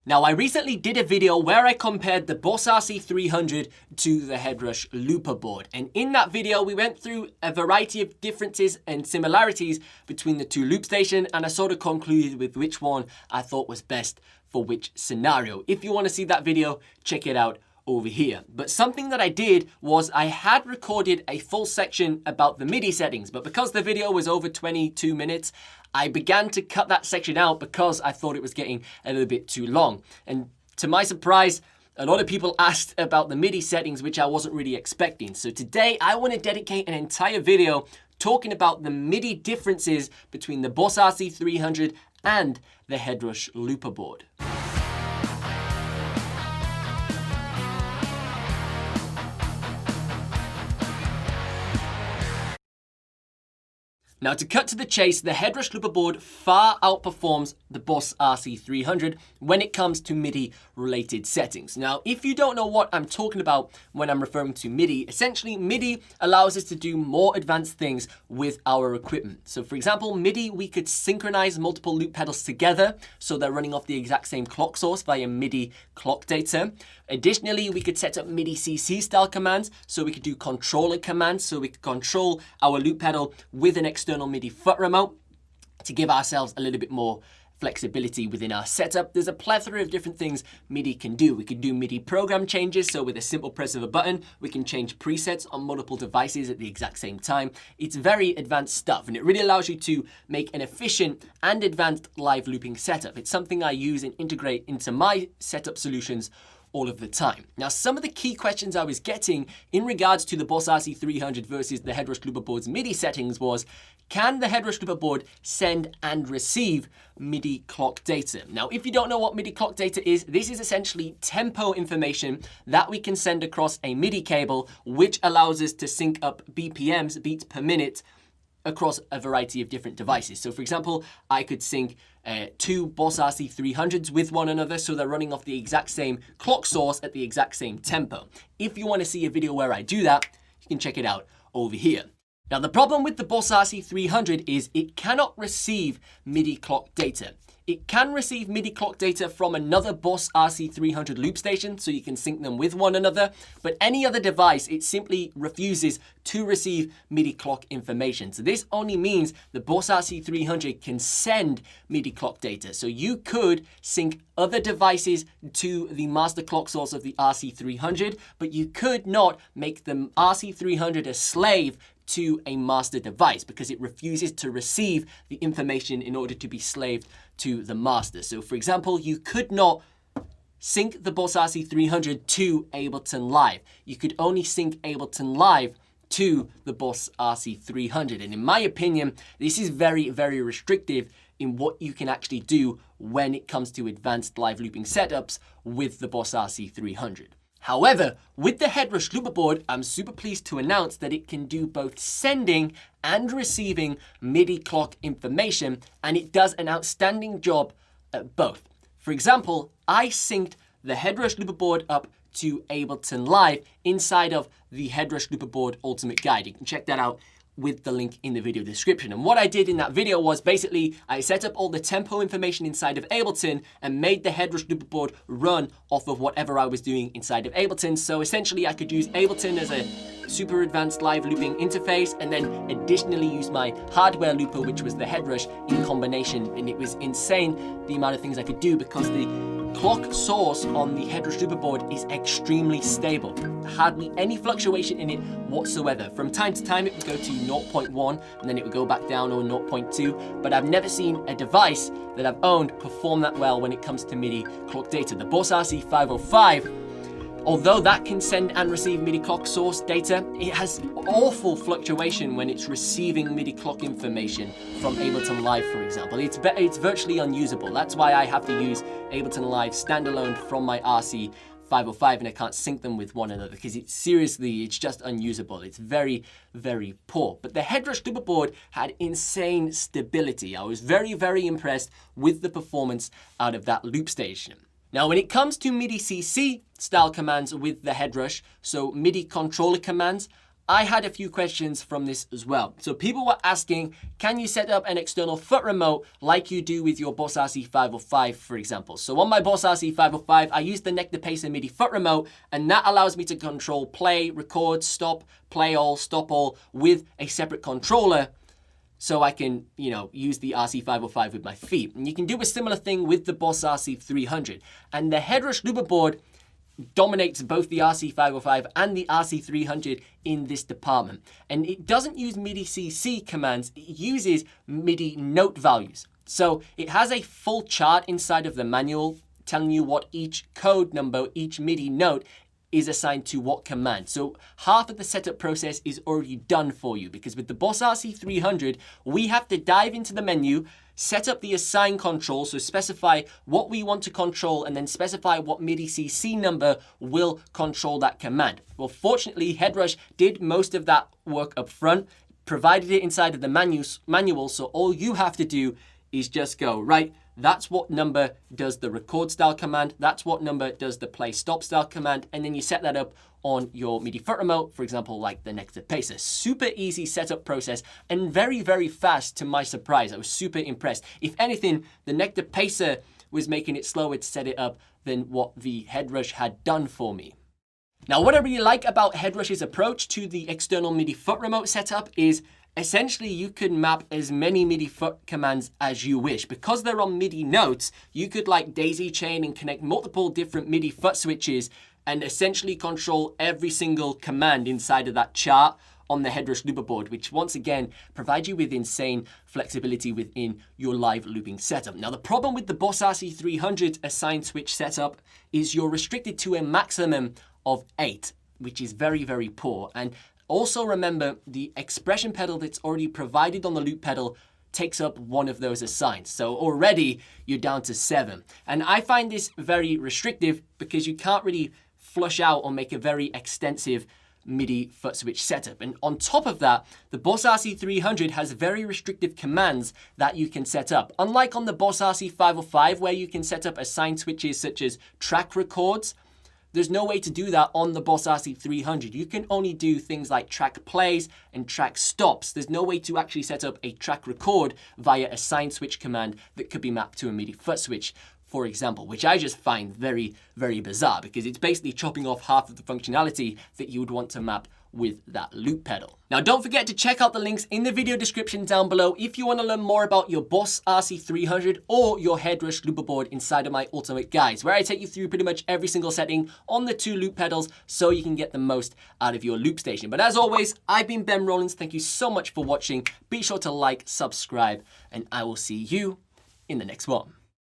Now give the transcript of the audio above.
Now, I recently did a video where I compared the Boss RC-300 to the HeadRush Looperboard. And in that video, we went through a variety of differences and similarities between the two loop stations, and I sort of concluded with which one I thought was best for which scenario. If you want to see that video, check it out over here. But something that I did was I had recorded a full section about the MIDI settings, but because the video was over 22 minutes, I began to cut that section out because I thought it was getting a little bit too long. And to my surprise, a lot of people asked about the MIDI settings, which I wasn't really expecting. So today I want to dedicate an entire video talking about the MIDI differences between the Boss RC-300 and the HeadRush Looperboard. Now, to cut to the chase, the HeadRush Looperboard far outperforms the Boss RC-300 when it comes to MIDI-related settings. Now, if you don't know what I'm talking about when I'm referring to MIDI, essentially MIDI allows us to do more advanced things with our equipment. So, for example, MIDI, we could synchronize multiple loop pedals together so they're running off the exact same clock source via MIDI clock data. Additionally, we could set up MIDI CC style commands, so we could do controller commands, so we could control our loop pedal with an external MIDI foot remote to give ourselves a little bit more flexibility within our setup. There's a plethora of different things MIDI can do. We could do MIDI program changes, so with a simple press of a button, we can change presets on multiple devices at the exact same time. It's very advanced stuff, and it really allows you to make an efficient and advanced live looping setup. It's something I use and integrate into my setup solutions all of the time. Now, some of the key questions I was getting in regards to the Boss RC-300 versus the HeadRush Looperboard's MIDI settings was, can the HeadRush Looperboard send and receive MIDI clock data? Now, if you don't know what MIDI clock data is, this is essentially tempo information that we can send across a MIDI cable, which allows us to sync up BPMs, beats per minute, across a variety of different devices. So for example, I could sync two Boss RC-300s with one another so they're running off the exact same clock source at the exact same tempo. If you want to see a video where I do that, you can check it out over here. Now, the problem with the Boss RC-300 is it cannot receive MIDI clock data. It can receive MIDI clock data from another Boss RC-300 loop station, so you can sync them with one another, but any other device, it simply refuses to receive MIDI clock information. So this only means the Boss RC-300 can send MIDI clock data. So you could sync other devices to the master clock source of the RC-300, but you could not make the RC-300 a slave to a master device because it refuses to receive the information in order to be slaved to the master. So for example, you could not sync the Boss RC-300 to Ableton Live. You could only sync Ableton Live to the Boss RC-300. And in my opinion, this is very, very restrictive in what you can actually do when it comes to advanced live looping setups with the Boss RC-300. However, with the HeadRush Looperboard, I'm super pleased to announce that it can do both sending and receiving MIDI clock information, and it does an outstanding job at both. For example, I synced the HeadRush Looperboard up to Ableton Live inside of the HeadRush Looperboard Ultimate Guide. You can check that out with the link in the video description. And what I did in that video was basically I set up all the tempo information inside of Ableton and made the HeadRush Looperboard run off of whatever I was doing inside of Ableton. So essentially I could use Ableton as a super advanced live looping interface and then additionally use my hardware looper, which was the HeadRush, in combination. And it was insane the amount of things I could do because the clock source on the HeadRush Looperboard is extremely stable. Hardly any fluctuation in it whatsoever. From time to time, it would go to 0.1 and then it would go back down or 0.2, but I've never seen a device that I've owned perform that well when it comes to MIDI clock data. The Boss RC-505, although that can send and receive MIDI clock source data, it has awful fluctuation when it's receiving MIDI clock information from Ableton Live, for example. It's virtually unusable. That's why I have to use Ableton Live standalone from my RC-505 and I can't sync them with one another because it's just unusable. It's very, very poor. But the HeadRush Looperboard had insane stability. I was very, very impressed with the performance out of that loop station. Now, when it comes to MIDI CC style commands with the HeadRush, so MIDI controller commands, I had a few questions from this as well. So people were asking, can you set up an external foot remote like you do with your Boss RC-505, for example? So on my Boss RC-505, I use the Nectar Pacer MIDI foot remote, and that allows me to control play, record, stop, play all, stop all with a separate controller. So I can, use the RC-505 with my feet. And you can do a similar thing with the Boss RC-300. And the HeadRush Looperboard dominates both the RC-505 and the RC-300 in this department. And it doesn't use MIDI CC commands, it uses MIDI note values. So it has a full chart inside of the manual telling you what each code number, each MIDI note is assigned to what command. So half of the setup process is already done for you, because with the Boss RC-300, we have to dive into the menu, set up the assign control, so specify what we want to control and then specify what MIDI CC number will control that command. Well, fortunately, HeadRush did most of that work up front, provided it inside of the manual, so all you have to do is just go, right, that's what number does the record style command, that's what number does the play stop style command, and then you set that up on your MIDI foot remote, for example, like the Nectar Pacer. Super easy setup process and very, very fast to my surprise. I was super impressed. If anything, the Nectar Pacer was making it slower to set it up than what the HeadRush had done for me. Now, what I really like about HeadRush's approach to the external MIDI foot remote setup is essentially you could map as many MIDI foot commands as you wish. Because they're on MIDI notes, you could like daisy chain and connect multiple different MIDI foot switches and essentially control every single command inside of that chart on the HeadRush Looperboard, which once again provides you with insane flexibility within your live looping setup. Now, the problem with the Boss RC-300 assigned switch setup is you're restricted to a maximum of 8, which is very, very poor. And also remember, the expression pedal that's already provided on the loop pedal takes up one of those assigns. So already you're down to 7. And I find this very restrictive because you can't really flush out or make a very extensive MIDI foot switch setup. And on top of that, the Boss RC-300 has very restrictive commands that you can set up. Unlike on the Boss RC-505, where you can set up assigned switches such as track records, there's no way to do that on the Boss RC-300. You can only do things like track plays and track stops. There's no way to actually set up a track record via a sign switch command that could be mapped to a MIDI foot switch, for example, which I just find very, very bizarre because it's basically chopping off half of the functionality that you would want to map with that loop pedal. Now, don't forget to check out the links in the video description down below if you want to learn more about your Boss RC-300 or your HeadRush Looperboard inside of my ultimate guides, where I take you through pretty much every single setting on the 2 loop pedals so you can get the most out of your loop station. But as always, I've been Ben Rollins. Thank you so much for watching. Be sure to like, subscribe, and I will see you in the next one.